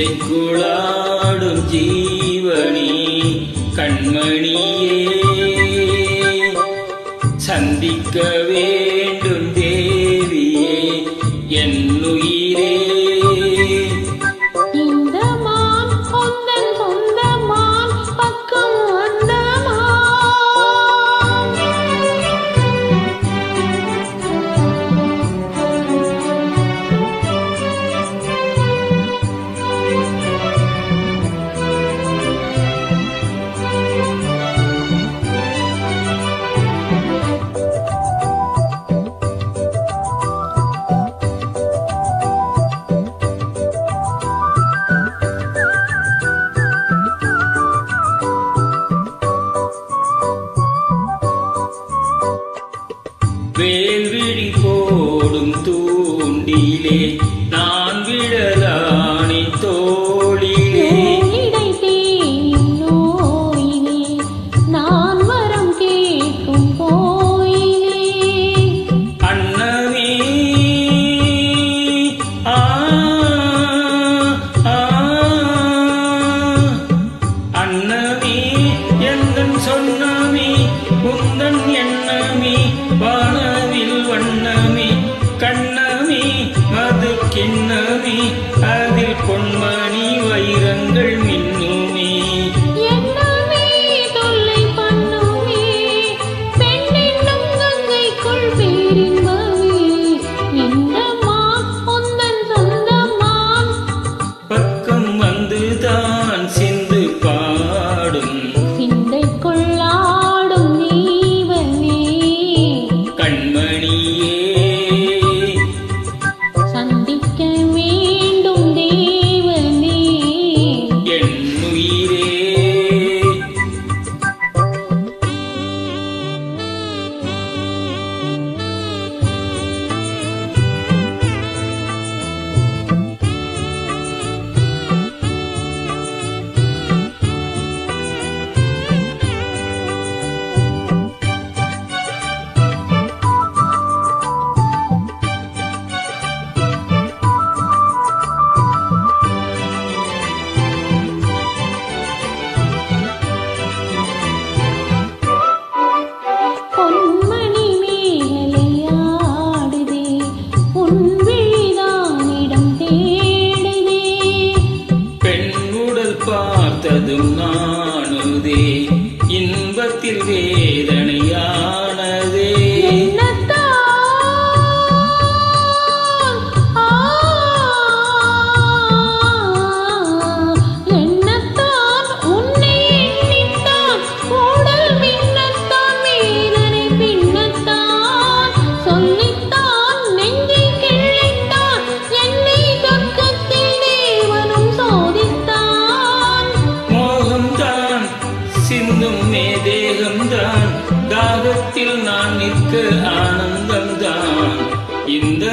சிந்தைக்குளாடும் ஜீவனி கண்மணியே சந்திக்க வேண்டும் தேவியே என் உயிரே. வேல்விழி போடும் தூண்டிலே நான் விழலானி தோளிலே நான் வரம் கேட்கும் கோயிலே அன்னமே அன்னமே எந்தன் சொன்னமே உந்தன் எண்ணமே வானவில் வண்ணமே கண்ணமே மது கிண்ணமே அதில் பொன்மணி வைரங்கள் மின்னுமே. என்னமே தொல்லை பண்ணுமே பெண்ணென்னும் கங்கைக்குள் பேரின்பமே இந்த மான் உந்தன் சொந்தமான் பக்கம் வந்துதான் சிந்து பாடும் சிந்தைக்குள்ளாடும் நீவனே கண்மணியே சந்திக்க வேண்டும் தேவனே என் உயிரே. பொன்மணி மேகலையாடுதே உன் விழிதானிடம் தேடுதே பெண் உடல் பார்த்ததும் நாணுதே இன்பத்தில் வேதனையானதே. என்னத்தான் உன்னை எண்ணித்தான் கூடல் மின்னத்தான் வீரனை பின்னத்தான் சொல்லித்தான் நெஞ்சை கிள்ளித்தான் என்னை சொர்க்கத்தில் தேவனும் சோதித்தான். மோகம்தான் சிந்தும் மே தேகம்தான் தாகத்தில் நான் நிற்க ஆனந்தம்தான் இந்த